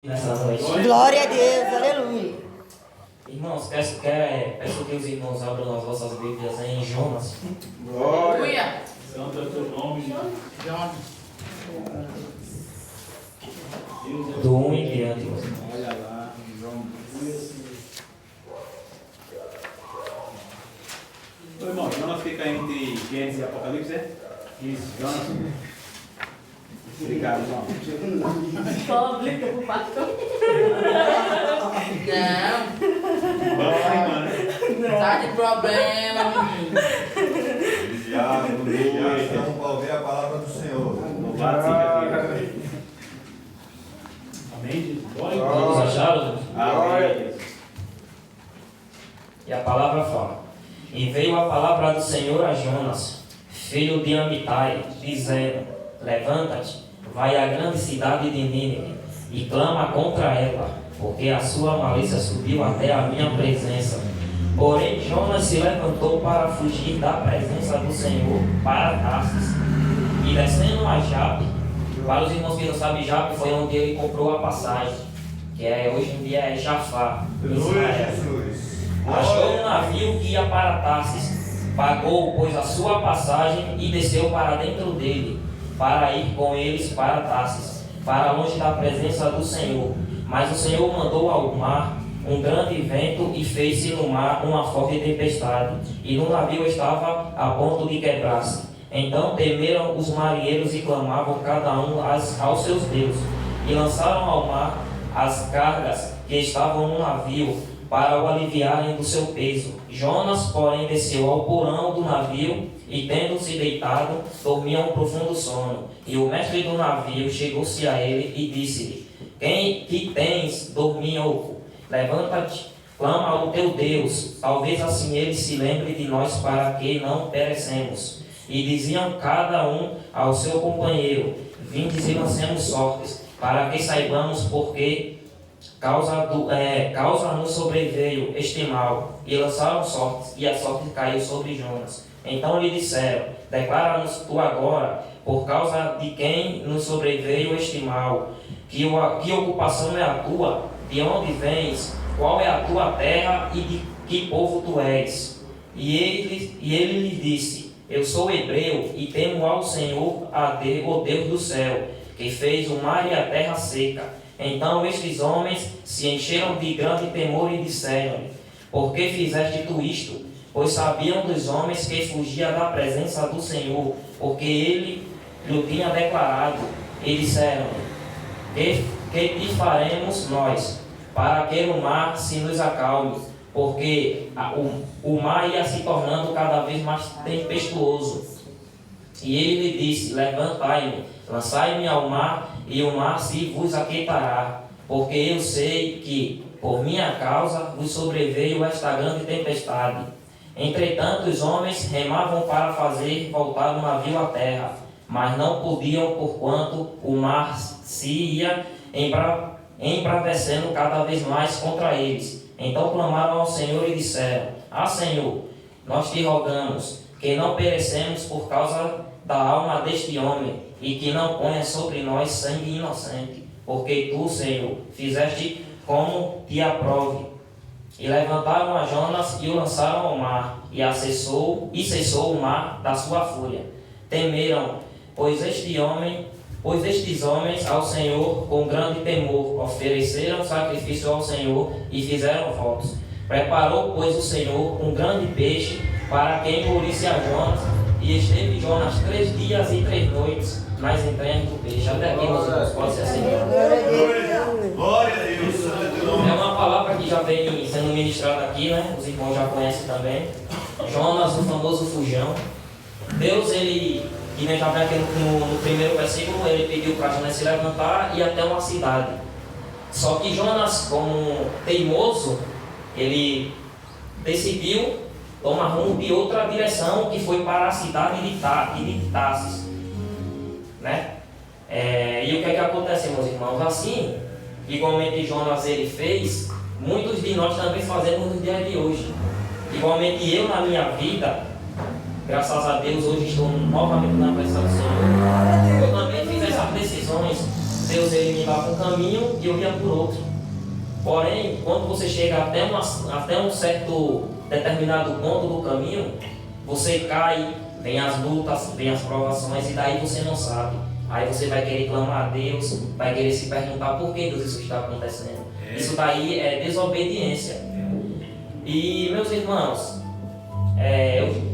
Nessa noite. Glória a Deus, aleluia. Irmãos, peço que os irmãos abram as vossas Bíblias em Jonas. Glória. Santo é o teu nome. Do 1 em diante. Olha lá, João. Ô irmão, Jonas fica entre Gênesis e Apocalipse, é? Isso, Jonas. Obrigado, irmão. Só obriga pro pastor. Não. Vai, mano. Tá de problema, menino. Estamos para ouvir a palavra do Senhor. Louvado seja Deus. Amém, Jesus. Glória a Todos Deus. acharam? Amém. E a palavra fala: E veio a palavra do Senhor a Jonas, filho de Amitai, dizendo: Levanta-te, vai à grande cidade de Nínive, e clama contra ela, porque a sua malícia subiu até a minha presença. Porém, Jonas se levantou para fugir da presença do Senhor para Tarsis. E descendo a Jape, para os irmãos que não sabem, Jape foi onde ele comprou a passagem, que hoje em dia é Jafá, Israel. Achou um navio que ia para Tarsis, pagou, pois, a sua passagem e desceu para dentro dele, para ir com eles para Tarsis, para longe da presença do Senhor. Mas o Senhor mandou ao mar um grande vento e fez-se no mar uma forte tempestade, e no navio estava a ponto de quebrar-se. Então temeram os marinheiros e clamavam cada um aos seus deuses, e lançaram ao mar as cargas que estavam no navio, para o aliviarem do seu peso. Jonas, porém, desceu ao porão do navio, e tendo-se deitado, dormia um profundo sono. E o mestre do navio chegou-se a ele e disse-lhe: Que tens, dorminhoco? Levanta-te, clama ao teu Deus, talvez assim ele se lembre de nós, para que não perecemos. E diziam cada um ao seu companheiro: Vindes e lancemos sortes, para que saibamos porque causa-nos sobreveio este mal. E lançaram sortes, e a sorte caiu sobre Jonas. Então lhe disseram: Declara-nos tu agora, por causa de quem nos sobreveio este mal. Que ocupação é a tua? De onde vens? Qual é a tua terra e de que povo tu és? E ele lhe disse: Eu sou hebreu e temo ao Senhor, o Deus do céu, que fez o mar e a terra seca. Então estes homens se encheram de grande temor e disseram-lhe: Por que fizeste tu isto? Pois sabiam dos homens que fugia da presença do Senhor, porque ele lhe tinha declarado. E disseram-lhe: Que te faremos nós, para que o mar se nos acalme? Porque o mar ia se tornando cada vez mais tempestuoso. E ele lhe disse: Levantai-me, lançai-me ao mar, e o mar se vos aquietará. Porque eu sei que, por minha causa, vos sobreveio esta grande tempestade. Entretanto, os homens remavam para fazer voltar o navio à terra, mas não podiam, porquanto o mar se ia embravecendo cada vez mais contra eles. Então clamaram ao Senhor e disseram: Senhor, nós te rogamos que não perecemos por causa da alma deste homem, e que não ponha sobre nós sangue inocente, porque tu, Senhor, fizeste como te aprove. E levantaram a Jonas e o lançaram ao mar, e cessou o mar da sua fúria. Temeram, pois estes homens ao Senhor com grande temor, ofereceram sacrifício ao Senhor e fizeram votos. Preparou, pois, o Senhor um grande peixe para que engolisse a Jonas, e esteve Jonas 3 dias e 3 noites nas entranhas do peixe. Até aqui, meus irmãos, pode ser assim. Glória a Deus. É uma palavra que já vem sendo ministrada aqui, né? Os irmãos já conhecem também. Jonas, o famoso fujão. Deus, ele, que nem já vem aqui no primeiro versículo, ele pediu para Jonas se levantar e ir até uma cidade. Só que Jonas, como teimoso, ele decidiu tomar rumo de outra direção, que foi para a cidade de Tarsis, né? E o que é que acontece, meus irmãos? Assim, igualmente Jonas ele fez, muitos de nós também fazemos no dia de hoje. Igualmente eu, na minha vida, graças a Deus, hoje estou novamente na presença do Senhor. Eu também fiz essas decisões Deus ele me dá por um caminho e eu ia por outro. Porém, quando você chega até um certo determinado ponto do caminho, você cai, vem as lutas, vem as provações e daí você não sabe. Aí você vai querer clamar a Deus, vai querer se perguntar por que Deus isso está acontecendo. Isso daí é desobediência. E meus irmãos,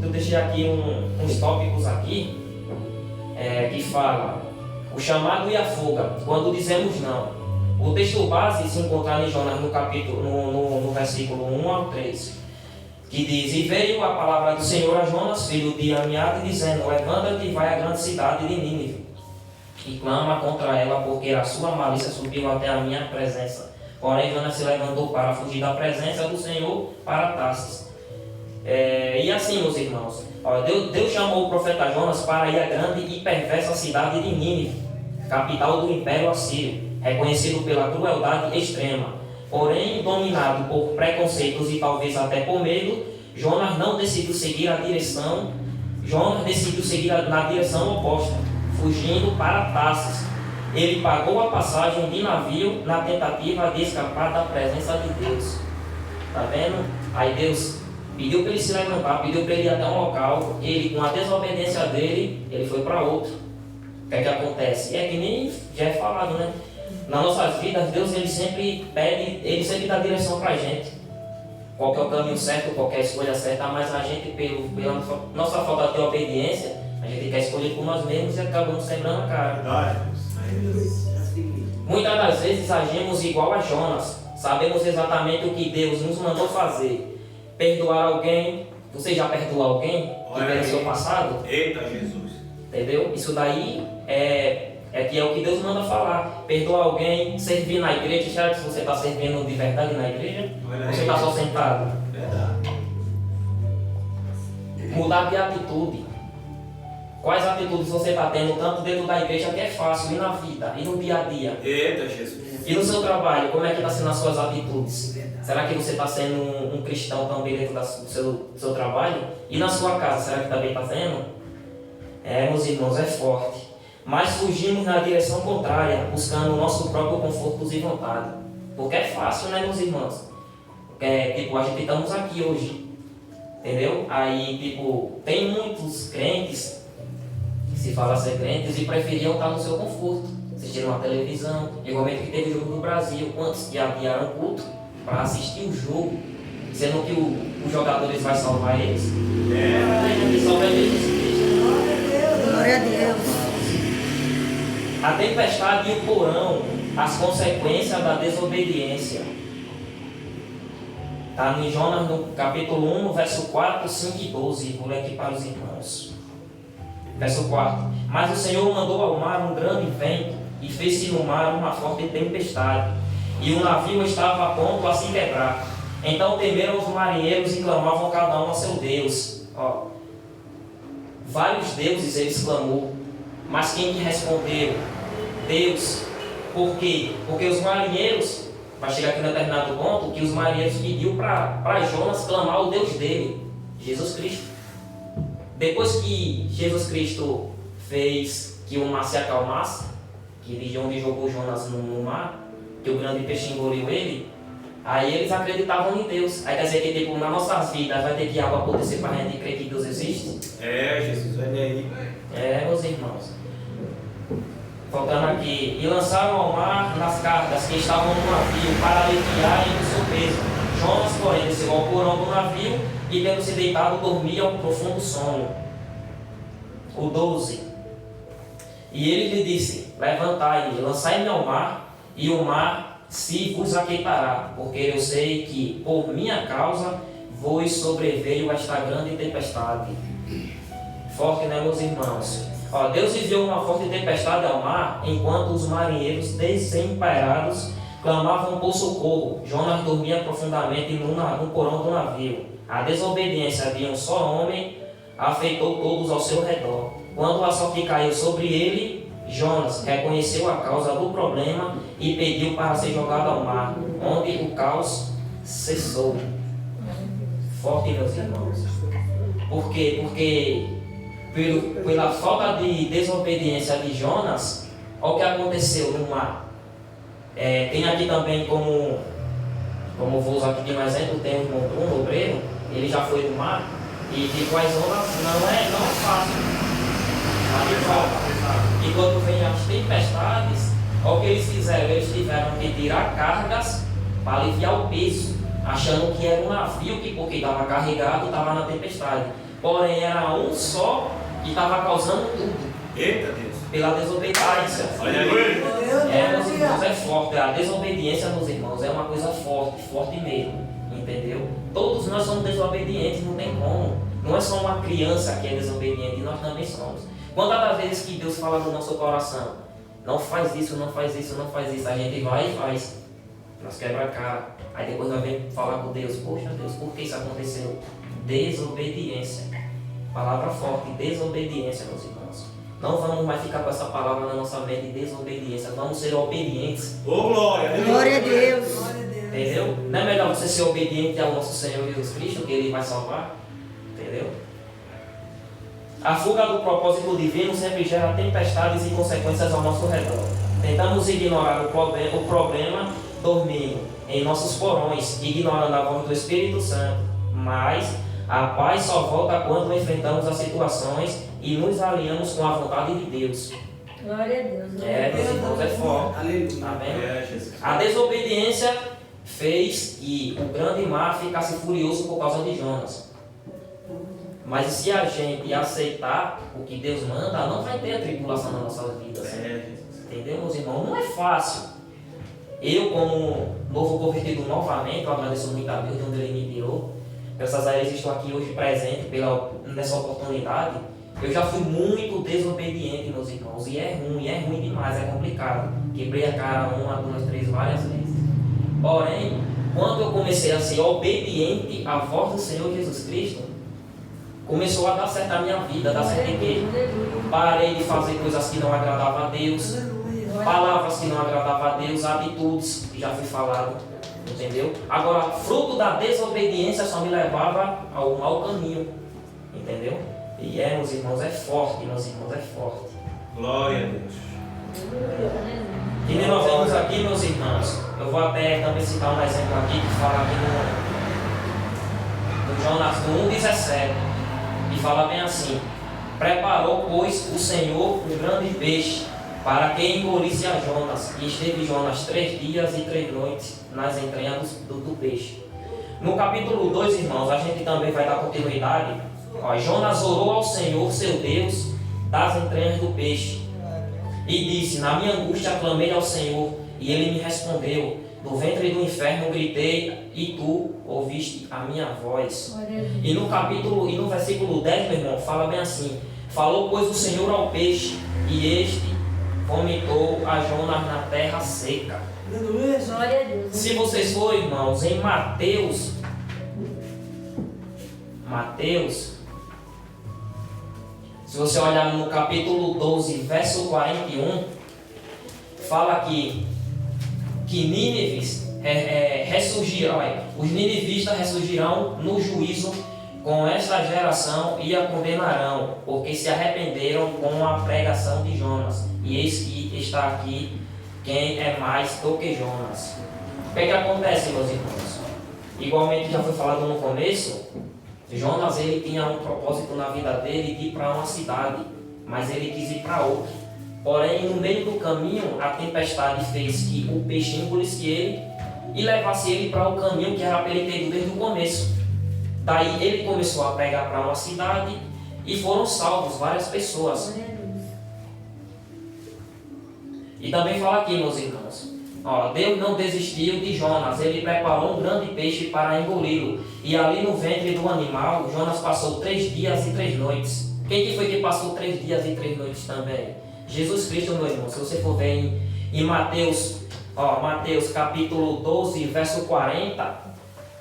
eu deixei aqui uns tópicos aqui que fala o chamado e a fuga, quando dizemos não. O texto base se encontra em Jonas no capítulo, no versículo 1 ao 3, que diz: E veio a palavra do Senhor a Jonas, filho de Amiade, dizendo: Levanta-te e vai à grande cidade de Nínive, e clama contra ela, porque a sua malícia subiu até a minha presença. Porém, Jonas se levantou para fugir da presença do Senhor para Tarsis. E assim, meus irmãos, Deus chamou o profeta Jonas para ir à grande e perversa cidade de Nínive, capital do Império Assírio, reconhecido pela crueldade extrema. Porém, dominado por preconceitos e talvez até por medo, Jonas decidiu seguir na direção oposta, fugindo para Tarsis. Ele pagou a passagem de navio na tentativa de escapar da presença de Deus. Está vendo? Aí Deus pediu para ele se levantar, pediu para ele ir até um local. Ele, com a desobediência dele, ele foi para outro. O que é que acontece? É que nem já é falado, né? Nas nossas vidas, Deus ele sempre dá direção para a gente. Qual que é o caminho certo, qual que é a escolha certa, mas a gente, pela nossa falta de obediência, a gente quer escolher por nós mesmos e acabamos quebrando a cara. Muitas das vezes agimos igual a Jonas. Sabemos exatamente o que Deus nos mandou fazer. Perdoar alguém. Você já perdoou alguém que fez no seu passado? Eita Jesus! Entendeu? Isso daí é o que Deus manda falar. Perdoar alguém, servir na igreja. Será que você está servindo de verdade na igreja? Ou você está só sentado? Verdade. Mudar de atitude. Quais atitudes você está tendo tanto dentro da igreja, que é fácil, e na vida, e no dia a dia? Eita Jesus! E no seu trabalho, como é que está sendo as suas atitudes? Será que você está sendo um cristão também dentro do seu trabalho? E na sua casa, será que também está sendo? Meus irmãos, é forte. Mas fugimos na direção contrária, buscando o nosso próprio conforto e vontade. Porque é fácil, né, meus irmãos? Tipo, a gente estamos aqui hoje, entendeu? Aí, tipo, tem muitos crentes que se fala ser crentes e preferiam estar no seu conforto, assistindo uma televisão. Igualmente que teve o jogo do Brasil, quantos que adiaram o culto para assistir o jogo, sendo que os jogadores vão salvar eles? Que salva Jesus Cristo. Glória a Deus. A tempestade e o porão, as consequências da desobediência. Está em Jonas, no capítulo 1, no verso 4, 5 e 12. Vou ler aqui para os irmãos. Verso 4. Mas o Senhor mandou ao mar um grande vento e fez-se no mar uma forte tempestade, e o navio estava a ponto a se quebrar. Então temeram os marinheiros e clamavam cada um a seu Deus. Vários deuses eles clamou, mas quem que respondeu? Deus. Por quê? Porque os marinheiros, vai chegar aqui em determinado ponto, que os marinheiros pediu para Jonas clamar o Deus dele, Jesus Cristo. Depois que Jesus Cristo fez que o mar se acalmasse, que de onde jogou Jonas no mar, que o grande peixe engoliu ele, aí eles acreditavam em Deus. Aí quer dizer que tipo, nas nossas vidas vai ter que água acontecer para a gente crer que Deus existe? Jesus, olha aí. Meus irmãos. Voltando aqui. E lançaram ao mar nas cargas que estavam no navio para aliviarem do seu peso. Jonas, porém, desceu ao porão do navio e, tendo se deitado, dormia um profundo sono. O 12. E ele lhe disse: Levantai-me, lançai-me ao mar, e o mar se vos aquietará, porque eu sei que, por minha causa, vos sobreveio esta grande tempestade. Forte, né, meus irmãos? Deus enviou uma forte tempestade ao mar, enquanto os marinheiros desesperados clamavam por socorro. Jonas dormia profundamente no porão do navio. A desobediência de um só homem afetou todos ao seu redor. Quando o açoite caiu sobre ele, Jonas reconheceu a causa do problema e pediu para ser jogado ao mar, onde o caos cessou. Forte, meus irmãos. Por quê? Porque pela falta de desobediência de Jonas, Olha o que aconteceu no mar. Tem aqui também como vou usar aqui de um exemplo, tem um irmão Bruno, obreiro, ele já foi no mar e tipo, as ondas não é fácil. E quando vem as tempestades, olha o que eles fizeram, eles tiveram que tirar cargas para aliviar o peso, achando que era um navio que porque estava carregado estava na tempestade. Porém era um só que estava causando tudo. Eita Deus. Pela desobediência. Olha aí. Meus irmãos, é forte. A desobediência, meus irmãos, é uma coisa forte, forte mesmo. Entendeu? Todos nós somos desobedientes, não tem como. Não é só uma criança que é desobediente, nós também somos. Quantas das vezes que Deus fala no nosso coração, não faz isso, não faz isso, não faz isso, a gente vai e faz. Nós quebra a cara. Aí depois nós vem falar com Deus, poxa Deus, por que isso aconteceu? Desobediência. Palavra forte, desobediência, meus irmãos. Não vamos mais ficar com essa palavra na nossa mente de desobediência. Vamos ser obedientes. Ô, glória a Deus. Glória a Deus. Entendeu? Não é melhor você ser obediente ao nosso Senhor Jesus Cristo, que Ele vai salvar? Entendeu? A fuga do propósito divino sempre gera tempestades e consequências ao nosso redor. Tentamos ignorar o problema dormindo em nossos porões, ignorando a voz do Espírito Santo. Mas a paz só volta quando enfrentamos as situações e nos alinhamos com a vontade de Deus. Glória a Deus. Meus irmãos, é forte. Amém? A desobediência fez que o grande mar ficasse furioso por causa de Jonas. Mas se a gente aceitar o que Deus manda, não vai ter tribulação nas nossas vidas. Entendeu, meus irmãos? Não é fácil. Eu, como novo convertido novamente, eu agradeço muito a Deus de onde Ele me tirou. Graças a Ele estou aqui hoje presente nessa oportunidade. Eu já fui muito desobediente, meus irmãos. E é ruim demais, é complicado. Quebrei a cara 1, 2, 3, várias vezes. Porém, quando eu comecei a ser obediente à voz do Senhor Jesus Cristo, começou a dar certo a minha vida, a dar certo em quê? Parei de fazer coisas que não agradavam a Deus, palavras que não agradavam a Deus, atitudes que já fui falado, entendeu? Agora, fruto da desobediência só me levava ao mau caminho, entendeu? E meus irmãos, é forte, meus irmãos, é forte. Glória a Deus. E nós vemos aqui, meus irmãos, eu vou até também citar um exemplo aqui que fala aqui no Jonas 1,17, e fala bem assim: preparou, pois, o Senhor um grande peixe para que engolisse a Jonas, e esteve Jonas 3 dias e 3 noites nas entranhas do peixe. No capítulo 2, irmãos, a gente também vai dar continuidade. Jonas orou ao Senhor, seu Deus, das entranhas do peixe, e disse: na minha angústia clamei ao Senhor, e Ele me respondeu. Do ventre do inferno gritei, e tu ouviste a minha voz. E no versículo 10, meu irmão, fala bem assim: falou, pois, o Senhor ao peixe, e este vomitou a Jonas na terra seca. Glória a Deus. Se vocês forem, irmãos, em Mateus, se você olhar no capítulo 12, verso 41, fala aqui que Nínives ressurgirão, os ninivistas ressurgirão no juízo com esta geração e a condenarão, porque se arrependeram com a pregação de Jonas. E eis que está aqui quem é mais do que Jonas. O que é que acontece, meus irmãos? Igualmente já foi falado no começo, Jonas ele tinha um propósito na vida dele de ir para uma cidade, mas ele quis ir para outra. Porém, no meio do caminho, a tempestade fez que o peixe engolisse ele e levasse ele para o caminho que era para ele ter ido desde o começo. Daí ele começou a pregar para uma cidade e foram salvos várias pessoas. E também fala aqui, meus irmãos, Deus não desistiu de Jonas, ele preparou um grande peixe para engoli-lo. E ali no ventre do animal, Jonas passou 3 dias e 3 noites. Quem que foi que passou 3 dias e 3 noites também? Jesus Cristo, meu irmão. Se você for ver em Mateus, Mateus capítulo 12, verso 40,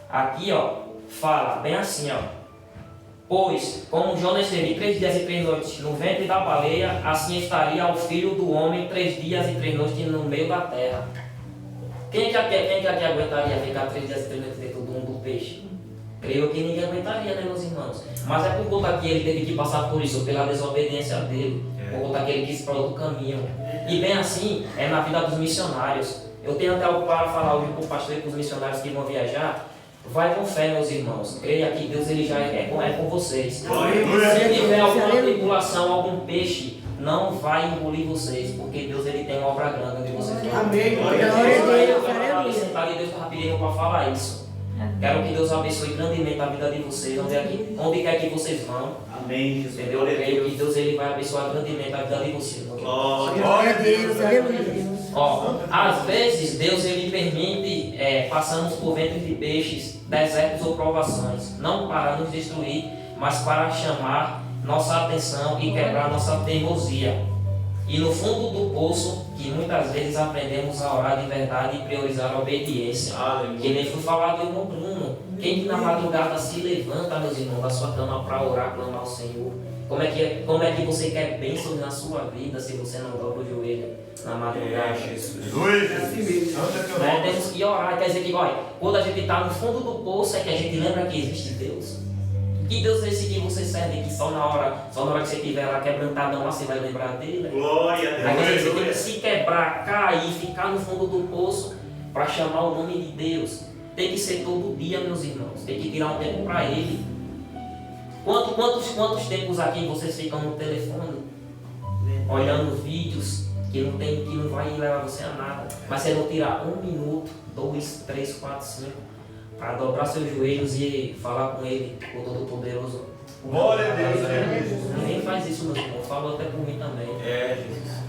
aqui, fala bem assim, pois, como Jonas esteve 3 dias e 3 noites no ventre da baleia, assim estaria o Filho do Homem 3 dias e 3 noites no meio da terra. Quem que aqui aguentaria ficar 3 dias e 3 noites dentro do peixe? Creio que ninguém aguentaria, né, meus irmãos? Mas é por conta que ele teve que passar por isso, pela desobediência dele, por conta que ele quis para outro caminho. E bem assim é na vida dos missionários. Eu tenho até algo para falar hoje para o pastor e para os missionários que vão viajar. Vai com fé, meus irmãos. Creia que Deus ele já é com vocês. Se tiver alguma tribulação, algum peixe, não vai engolir vocês, porque Deus ele tem uma obra grande onde vocês vão. Amém. Glória a Deus, Eu aleluia. estava sentado e Deus estava pedindo para falar isso. Quero que Deus abençoe grandemente a vida de vocês, onde quer que vocês vão. Amém, Jesus. Entendeu? Eu creio que Deus ele vai abençoar grandemente a vida de vocês. Glória a Deus, aleluia. Ó, às vezes Deus ele permite passarmos por ventres de peixes, desertos ou provações, não para nos destruir, mas para chamar nossa atenção e quebrar nossa teimosia. E no fundo do poço, que muitas vezes aprendemos a orar de verdade e priorizar a obediência. Que nem foi falado do irmão Bruno. Quem que na madrugada se levanta, meus irmãos, da sua cama para orar, clamar ao Senhor? Como é que você quer bênçãos na sua vida se você não dobra o joelho na madrugada? Temos que orar. Quer dizer que, olha, quando a gente está no fundo do poço é que a gente lembra que existe Deus. Que Deus é esse que você serve, que só na hora que você estiver lá quebrantadão, você vai lembrar dele. Glória a Aí você tem que Deus. se quebrar, cair, ficar no fundo do poço para chamar o nome de Deus. Tem que ser todo dia, meus irmãos. Tem que tirar um tempo para Ele. Quantos tempos aqui vocês ficam no telefone olhando vídeos que não vai levar você a nada? Mas você não tirar 1 minuto, 2, 3, 4, 5 para dobrar seus joelhos e falar com Ele, o Todo-Poderoso. Glória a Deus. Ninguém faz isso, meus irmãos. Falou até por mim também. Jesus.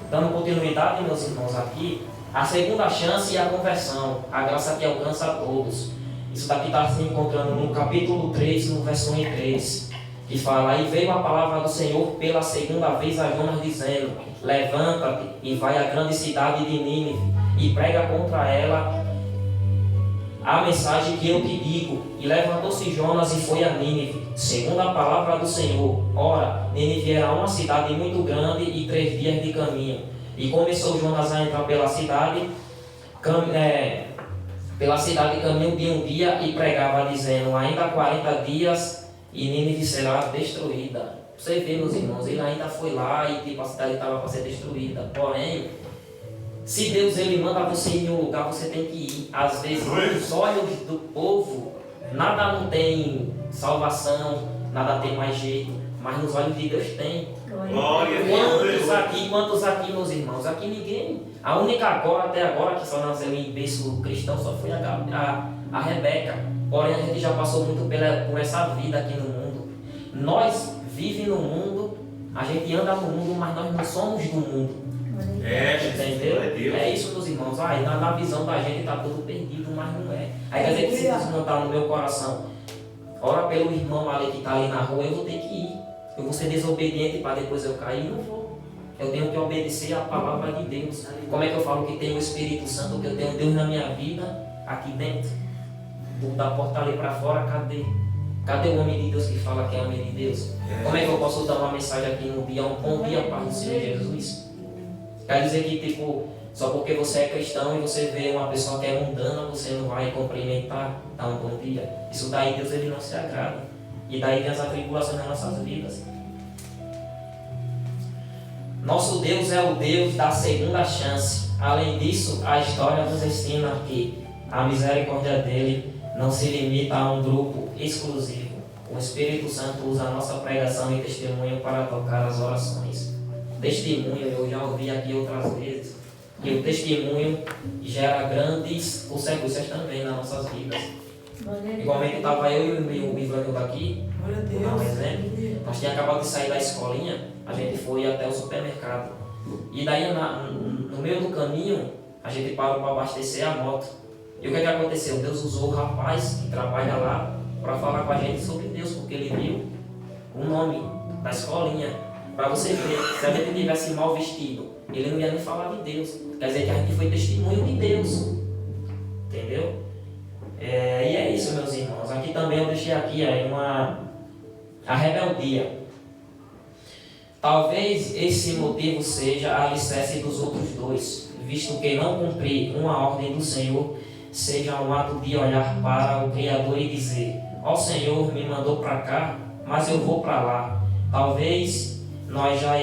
Dando continuidade, meus irmãos, aqui, a segunda chance é a conversão, a graça que alcança a todos. Isso daqui está se encontrando no capítulo 3, no verso 1 e 3, que fala: E veio a palavra do Senhor pela segunda vez a Jonas, dizendo: Levanta-te e vai à grande cidade de Nínive, e prega contra ela a mensagem que eu te digo. E levantou-se Jonas e foi a Nínive, segundo a palavra do Senhor. Ora, Nínive era uma cidade muito grande e 3 dias de caminho. E começou Jonas a entrar pela cidade caminho de um dia, e pregava, dizendo: Ainda 40 dias e Nínive será destruída. Você vê, meus irmãos, ele ainda foi lá e tipo, a cidade estava para ser destruída. Porém, se Deus ele manda você ir em um lugar, você tem que ir. Às vezes, nos olhos do povo, nada não tem salvação, nada tem mais jeito, mas nos olhos de Deus tem. Glória a Deus. Quantos aqui, meus irmãos? Aqui ninguém. A única até agora que só nasceu em berço cristão só foi a Rebeca. Porém, a gente já passou muito por essa vida aqui no mundo. Nós vivemos no mundo, a gente anda no mundo, mas nós não somos do mundo. Entendeu? É isso, meus irmãos. Na visão da gente está tudo perdido, mas não é. Aí quer dizer que se isso não está no meu coração, ora pelo irmão ali que está ali na rua, eu vou ter que ir. Eu vou ser desobediente para depois eu cair? Não vou. Eu tenho que obedecer à palavra de Deus. Como é que eu falo que tenho o Espírito Santo, que eu tenho Deus na minha vida, aqui dentro? Da porta ali para fora, cadê? Cadê o homem de Deus que fala que é homem de Deus? Como é que eu posso dar uma mensagem aqui no dia, um bom dia para o Senhor Jesus? Quer dizer que, tipo, só porque você é cristão e você vê uma pessoa que é mundana, você não vai cumprimentar, dar um bom dia. Isso daí Deus ele não se agrada. E daí vem as atribulações nas nossas vidas. Nosso Deus é o Deus da segunda chance. Além disso, a história nos ensina que a misericórdia dele não se limita a um grupo exclusivo. O Espírito Santo usa a nossa pregação e testemunho para tocar as orações. Testemunho, eu já ouvi aqui outras vezes, que o testemunho gera grandes consequências também nas nossas vidas. Igualmente estava eu e o Ivanildo aqui, vou dar um exemplo. Nós tínhamos acabado de sair da escolinha, a gente foi até o supermercado. E daí no meio do caminho, a gente parou para abastecer a moto. E o que aconteceu? Deus usou o rapaz que trabalha lá para falar com a gente sobre Deus, porque ele viu o nome da escolinha. Para você ver, se a gente tivesse mal vestido, ele não ia nem falar de Deus. Quer dizer que a gente foi testemunho de Deus. Entendeu? E é isso, meus irmãos. Aqui também eu deixei aqui a rebeldia. Talvez esse motivo seja a alicerce dos outros dois, visto que não cumprir uma ordem do Senhor seja um ato de olhar para o Criador e dizer: ó Senhor, me mandou para cá, mas eu vou para lá. Talvez nós já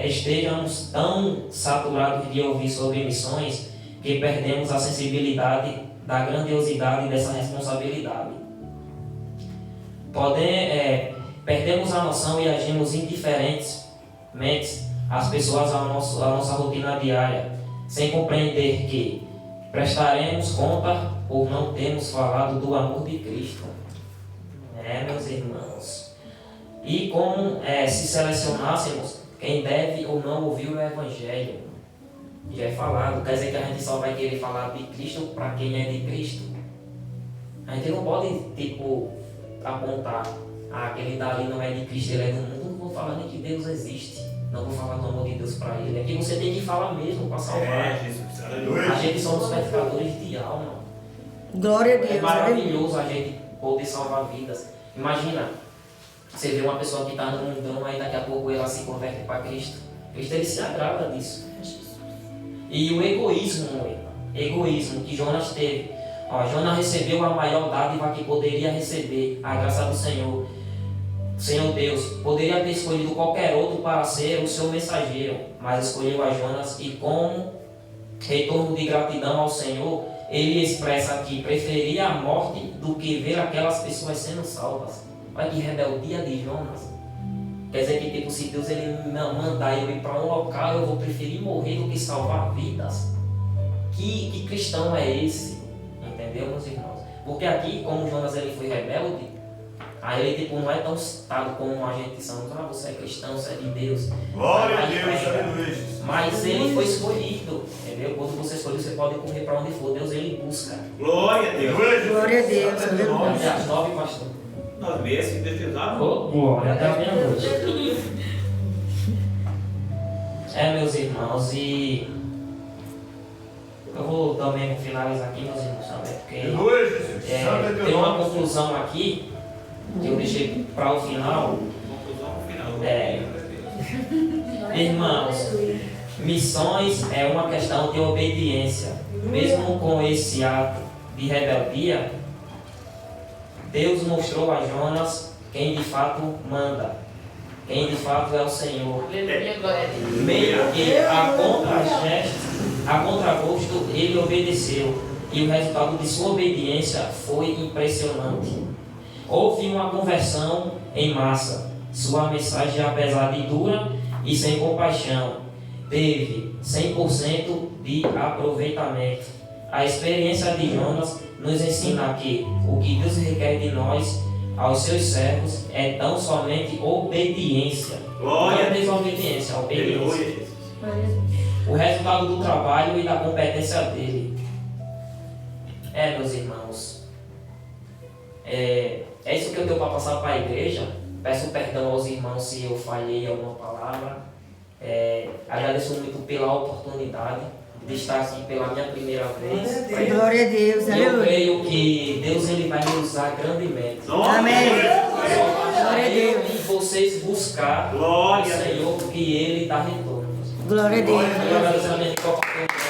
estejamos tão saturados de ouvir sobre missões que perdemos a sensibilidade da grandiosidade dessa responsabilidade. Perdemos a noção e agimos indiferentes às pessoas, à nossa rotina diária, sem compreender que prestaremos conta por não termos falado do amor de Cristo. Meus irmãos. E como se selecionássemos quem deve ou não ouvir o Evangelho. Já é falado, quer dizer que a gente só vai querer falar de Cristo para quem é de Cristo. A gente não pode, apontar: aquele dali não é de Cristo, ele é do mundo. Não vou falar nem que Deus existe. Não vou falar do amor de Deus para ele. É que você tem que falar mesmo para salvar. Jesus. A Aleluia. gente somos pecadores de alma. Glória a Deus. É maravilhoso a gente poder salvar vidas. Imagina, você vê uma pessoa que está no mundão, aí daqui a pouco ela se converte para Cristo. Cristo, ele se agrada disso. E o egoísmo que Jonas teve. Jonas recebeu a maior dádiva que poderia receber, a graça do Senhor. Senhor Deus poderia ter escolhido qualquer outro para ser o seu mensageiro, mas escolheu a Jonas, e como retorno de gratidão ao Senhor, ele expressa que preferia a morte do que ver aquelas pessoas sendo salvas. Olha que rebeldia de Jonas. Quer dizer que se Deus ele mandar eu ir para um local, eu vou preferir morrer do que salvar vidas. Que cristão é esse? Entendeu, meus irmãos? Porque aqui, como Jonas ele foi rebelde, aí ele não é tão citado como a gente somos. Você é cristão, você é de Deus. Glória a Deus. Aleluia, Jesus. Mas ele foi escolhido, entendeu? Quando você escolhe, você pode correr para onde for. Deus ele busca. Glória a Deus. Glória a Deus. Até às 9, pastor. Nós meses, Deus te usava. Glória, até a meia-noite. Meus irmãos, e eu vou também finalizar aqui, meus irmãos, também, porque Aleluia, Jesus. tem uma conclusão aqui que eu deixei para o final. Conclusão final. Irmãos, missões é uma questão de obediência. Mesmo com esse ato de rebeldia, Deus mostrou a Jonas quem de fato manda, quem de fato é o Senhor. Aleluia, glória a Deus. Meio que a contragosto, ele obedeceu, e o resultado de sua obediência foi impressionante. Houve uma conversão em massa. Sua mensagem, apesar de dura e sem compaixão, teve 100% de aproveitamento. A experiência de Jonas nos ensina que o que Deus requer de nós, aos seus servos, é tão somente obediência. Glória a Não Deus. desobediência, obediência. Aleluia, Jesus. O resultado do trabalho e da competência dele. Meus irmãos, é isso que eu tenho para passar para a igreja. Peço perdão aos irmãos se eu falhei alguma palavra. Agradeço muito pela oportunidade de estar aqui pela minha primeira vez. Glória a Deus. E eu Aleluia. creio que Deus ele vai me usar grandemente. Amém. Só Glória a Deus. e vocês buscar Glória o a Deus. Senhor, porque Ele dá retorno. Glória a Deus. Eu agradeço a minha oportunidade.